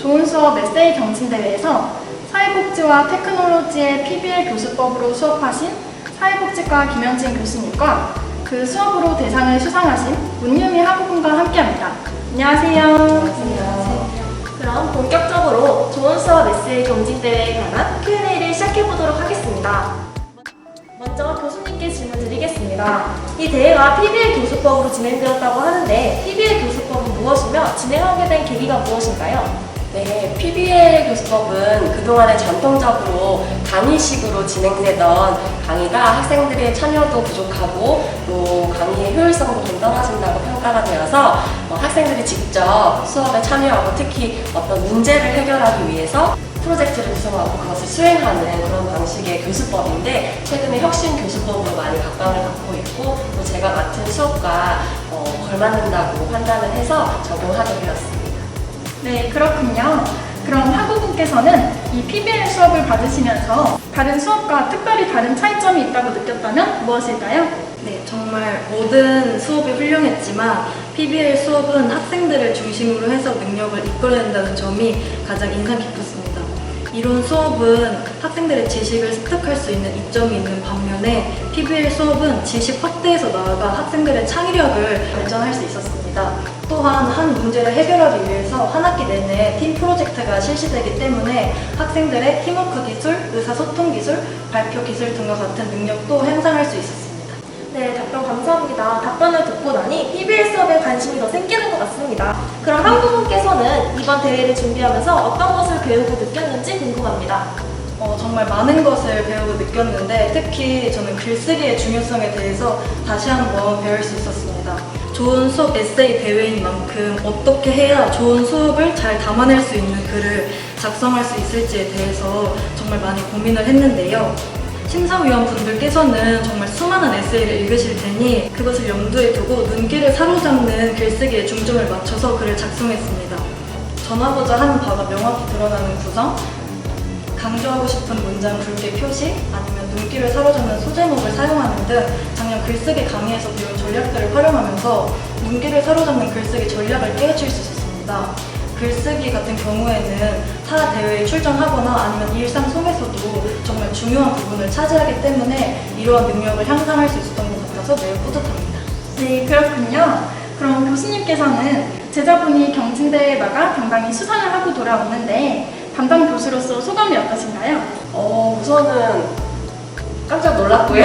좋은 수업 에세이 경진대회에서 사회복지와 테크놀로지의 PBL 교수법으로 수업하신 사회복지과 김현진 교수님과 그 수업으로 대상을 수상하신 문유미 학우분과 함께합니다. 안녕하세요. 안녕하세요. 그럼 본격적으로 좋은 수업 에세이 경진대회에 관한 Q&A를 시작해보도록 하겠습니다. 먼저 교수님께 질문 드리겠습니다. 이 대회가 PBL 교수법으로 진행되었다고 하는데 PBL 교수법은 무엇이며 진행하게 된 계기가 무엇인가요? 네, PBL 교수법은 그동안에 전통적으로 강의식으로 진행되던 강의가 학생들의 참여도 부족하고 또 강의의 효율성도 좀 떨어진다고 평가가 되어서 학생들이 직접 수업에 참여하고 특히 어떤 문제를 해결하기 위해서 프로젝트를 구성하고 그것을 수행하는 그런 방식의 교수법인데 최근에 혁신 교수법으로 많이 각광을 받고 있고 또 제가 맡은 수업과 걸맞는다고 판단을 해서 적용하게 되었습니다. 네, 그렇군요. 그럼 학우분께서는 이 PBL 수업을 받으시면서 다른 수업과 특별히 다른 차이점이 있다고 느꼈다면 무엇일까요? 네, 정말 모든 수업이 훌륭했지만 PBL 수업은 학생들을 중심으로 해서 능력을 이끌어낸다는 점이 가장 인상 깊었습니다. 이론 수업은 학생들의 지식을 습득할 수 있는 이점이 있는 반면에 PBL 수업은 지식 확대에서 나아가 학생들의 창의력을 발전할 수 있었습니다. 또한 한 문제를 해결하기 위해서 한 학기 내내 팀 프로젝트가 실시되기 때문에 학생들의 팀워크 기술, 의사소통 기술, 발표 기술 등과 같은 능력도 향상할 수 있었습니다. 네, 답변 감사합니다. 답변을 듣고 나니 PBL 수업에 관심이 더 생기는 것 같습니다. 그럼 학우분께서는 이번 대회를 준비하면서 어떤 것을 배우고 느꼈는지 궁금합니다. 정말 많은 것을 배우고 느꼈는데 특히 저는 글쓰기의 중요성에 대해서 다시 한번 배울 수 있었습니다. 좋은 수업 에세이 대회인 만큼 어떻게 해야 좋은 수업을 잘 담아낼 수 있는 글을 작성할 수 있을지에 대해서 정말 많이 고민을 했는데요. 심사위원분들께서는 정말 수많은 에세이를 읽으실 테니 그것을 염두에 두고 눈길을 사로잡는 글쓰기에 중점을 맞춰서 글을 작성했습니다. 전하고자 하는 바가 명확히 드러나는 구성, 강조하고 싶은 문장 굵게 표시, 아니면 눈길을 사로잡는 소제목을 사용하는 등 작년 글쓰기 강의에서 배운 전략들을 활용하면서 눈길을 사로잡는 글쓰기 전략을 깨우칠 수 있었습니다. 글쓰기 같은 경우에는 타 대회에 출전하거나 아니면 일상 속에서도 정말 중요한 부분을 차지하기 때문에 이러한 능력을 향상할 수 있었던 것 같아서 매우 뿌듯합니다. 네, 그렇군요. 그럼 교수님께서는 제자분이 경진대회에 나가 당당히 수상을 하고 돌아오는데 담당 교수로서 소감이 어떠신가요? 우선은 깜짝 놀랐고요.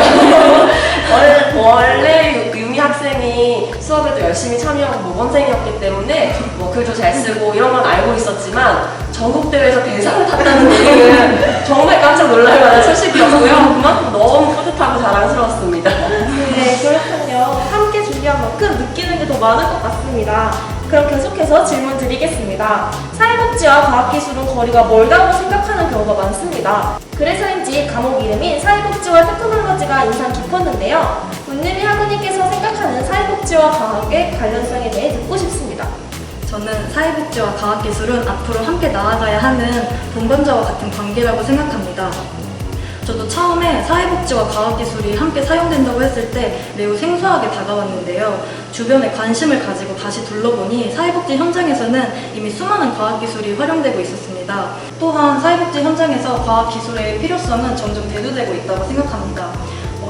원래 유미 학생이 수업에도 열심히 참여하고 모범생이었기 때문에 글도 잘 쓰고 이런 건 알고 있었지만 전국대회에서 대상을 탔다는 얘기는 정말 깜짝 놀랄 만한 소식이었고요. 그만큼 너무 뿌듯하고 자랑스러웠습니다. 네, 그렇군요. 함께 준비한 만큼 느끼는 게 더 많을 것 같습니다. 그럼 계속해서 질문 드리겠습니다. 사회복지와 과학기술은 거리가 멀다고 생각하는 경우가 많습니다. 그래서인지 과목 이름인 사회복지와 테크놀로지가 인상 깊었는데요. 문유미 학우님께서 생각하는 사회복지와 과학의 관련성에 대해 듣고 싶습니다. 저는 사회복지와 과학기술은 앞으로 함께 나아가야 하는 동반자와 같은 관계라고 생각합니다. 저도 처음에 사회복지와 과학기술이 함께 사용된다고 했을 때 매우 생소하게 다가왔는데요. 주변에 관심을 가지고 다시 둘러보니 사회복지 현장에서는 이미 수많은 과학기술이 활용되고 있었습니다. 또한 사회복지 현장에서 과학기술의 필요성은 점점 대두되고 있다고 생각합니다.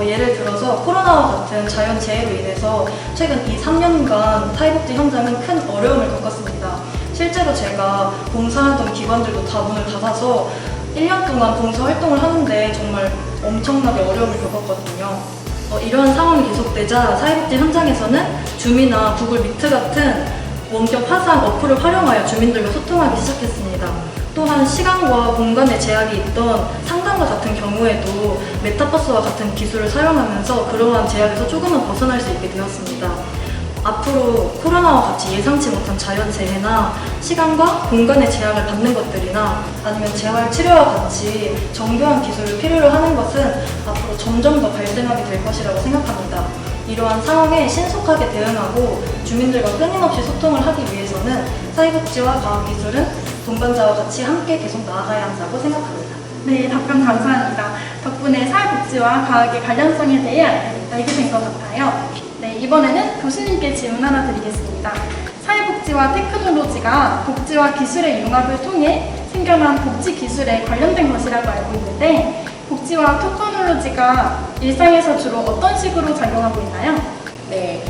예를 들어서 코로나와 같은 자연재해로 인해서 최근 2~3년간 사회복지 현장은 큰 어려움을 겪었습니다. 실제로 제가 봉사하던 기관들도 다 문을 닫아서 1년 동안 봉사활동을 하는데 정말 엄청나게 어려움을 겪었거든요. 이러한 상황이 계속되자 사회복지 현장에서는 줌이나 구글 미트 같은 원격 화상 어플을 활용하여 주민들과 소통하기 시작했습니다. 또한 시간과 공간의 제약이 있던 상담과 같은 경우에도 메타버스와 같은 기술을 사용하면서 그러한 제약에서 조금은 벗어날 수 있게 되었습니다. 앞으로 코로나와 같이 예상치 못한 자연재해나 시간과 공간의 제약을 받는 것들이나 아니면 재활치료와 같이 정교한 기술을 필요로 하는 것은 앞으로 점점 더 발생하게 될 것이라고 생각합니다. 이러한 상황에 신속하게 대응하고 주민들과 끊임없이 소통을 하기 위해서는 사회복지와 과학기술은 동반자와 같이 함께 계속 나아가야 한다고 생각합니다. 네, 답변 감사합니다. 덕분에 사회복지와 과학의 관련성에 대해 알게 된 것 같아요. 네, 이번에는 교수님께 질문 하나 드리겠습니다. 사회복지 사회복지와 테크놀로지가 복지와 기술의 융합을 통해 생겨난 복지 기술에 관련된 것이라고 알고 있는데 복지와 테크놀로지가 일상에서 주로 어떤 식으로 작용하고 있나요? 네,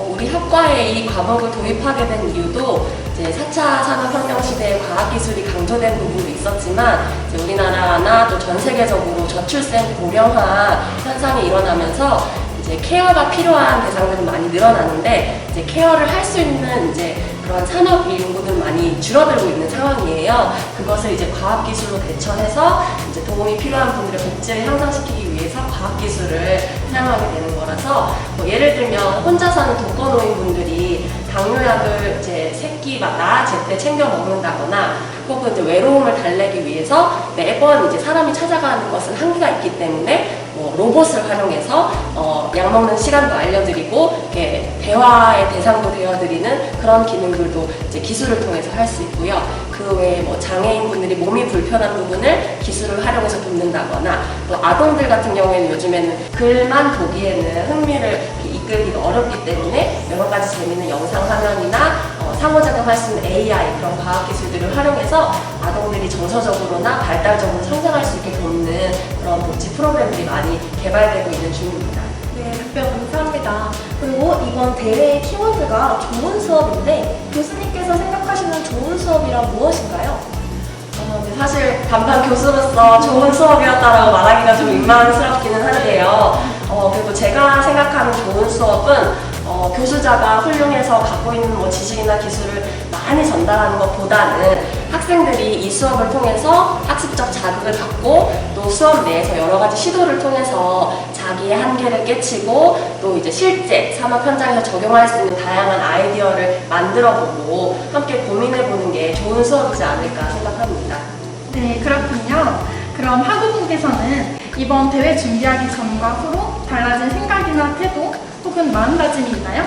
우리 학과에 이 과목을 도입하게 된 이유도 이제 4차 산업혁명 시대에 과학기술이 강조된 부분도 있었지만 이제 우리나라나 또 전 세계적으로 저출생 고령화 현상이 일어나면서 이제 케어가 필요한 대상들은 많이 늘어나는데 이제 케어를 할 수 있는 이제 그런 산업 인구는 많이 줄어들고 있는 상황이에요. 그것을 이제 과학기술로 대처해서 이제 도움이 필요한 분들의 복지를 향상시키기 위해서 과학기술을 사용하게 되는 거라서 예를 들면 혼자 사는 독거노인분들이 당뇨약을 이제 새끼마다 제때 챙겨 먹는다거나 혹은 이제 외로움을 달래기 위해서 매번 이제 사람이 찾아가는 것은 한계가 있기 때문에 로봇을 활용해서 약 먹는 시간도 알려드리고 이렇게 대화의 대상도 되어드리는 그런 기능들도 이제 기술을 통해서 할 수 있고요. 그 외에 장애인분들이 몸이 불편한 부분을 기술을 활용해서 돕는다거나 또 아동들 같은 경우에는 요즘에는 글만 보기에는 흥미를 이끌기가 어렵기 때문에 여러 가지 재미있는 영상 화면이나 상호작용할 수 있는 AI 그런 과학 기술들을 활용해서 아동들이 정서적으로나 발달적으로 성장할 수 있게 돕는 그런 복지 프로그램들이 많이 개발되고 있는 중입니다. 네, 답변 감사합니다. 그리고 이번 대회의 키워드가 좋은 수업인데 교수님께서 생각하시는 좋은 수업이란 무엇인가요? 사실 단판 교수로서 좋은 수업이었다라고 말하기가 좀 민망스럽기는 한데요. 그리고 제가 생각하는 좋은 수업은 교수자가 훌륭해서 갖고 있는 지식이나 기술을 많이 전달하는 것보다는 학생들이 이 수업을 통해서 학습적 자극을 갖고 또 수업 내에서 여러 가지 시도를 통해서 자기의 한계를 깨치고 또 이제 실제 산업 현장에서 적용할 수 있는 다양한 아이디어를 만들어보고 함께 고민해보는 게 좋은 수업이지 않을까 생각합니다. 네, 그렇군요. 그럼 학우분께서는 이번 대회 준비하기 전과 후로 달라진 생각이나 태도 혹은 마음가짐이 있나요?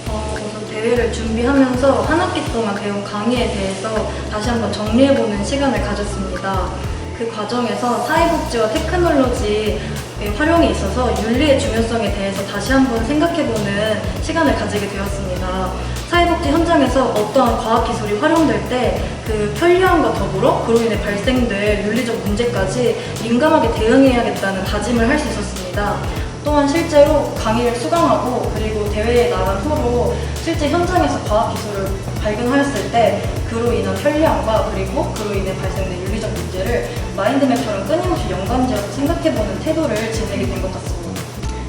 우선 대회를 준비하면서 한 학기 동안 배운 강의에 대해서 다시 한번 정리해보는 시간을 가졌습니다. 그 과정에서 사회복지와 테크놀로지의 활용이 있어서 윤리의 중요성에 대해서 다시 한번 생각해보는 시간을 가지게 되었습니다. 사회복지 현장에서 어떠한 과학기술이 활용될 때 그 편리함과 더불어 그로 인해 발생될 윤리적 문제까지 민감하게 대응해야겠다는 다짐을 할 수 있었습니다. 또한 실제로 강의를 수강하고 그리고 대회에 나간 후로 실제 현장에서 과학기술을 발견하였을 때 그로 인한 편리함과 그리고 그로 인해 발생된 윤리적 문제를 마인드맵처럼 끊임없이 연관지어서 생각해보는 태도를 지니게 된 것 같습니다.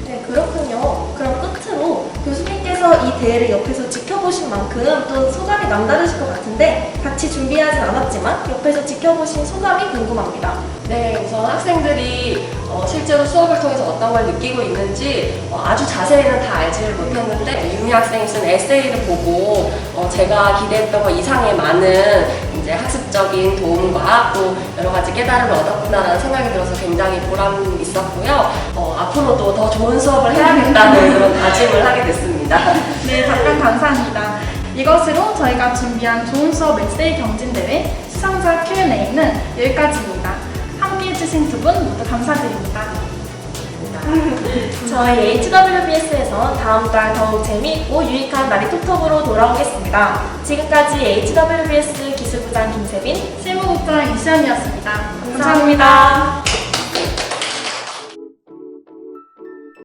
네, 그렇군요. 그럼 끝으로 교수님께서 이 대회를 옆에서 지켜보신 만큼 또 소감이 남다르실 것 같은데 같이 준비하진 않았지만 옆에서 지켜보신 소감이 궁금합니다. 네, 우선 학생들이 실제로 수업을 통해서 어떤 걸 느끼고 있는지 아주 자세히는 다 알지를 못했는데 유미 학생이 쓴 에세이를 보고 제가 기대했던 것 이상의 많은 이제 학습적인 도움과 또 여러 가지 깨달음을 얻었구나라는 생각이 들어서 굉장히 보람이 있었고요. 앞으로도 더 좋은 수업을 해야겠다는 그런 다짐을 하게 됐습니다. 네, 답변 감사합니다. 이것으로 저희가 준비한 좋은 수업 에세이 경진대회 수상자 Q&A는 여기까지입니다. 함께 해주신 두 분 모두 감사드립니다. 저희 HWBS에선 다음 달 더욱 재미있고 유익한 나리톡톡으로 돌아오겠습니다. 지금까지 HWBS 기술부장 김세빈, 실무국장 이시연이었습니다. 감사합니다.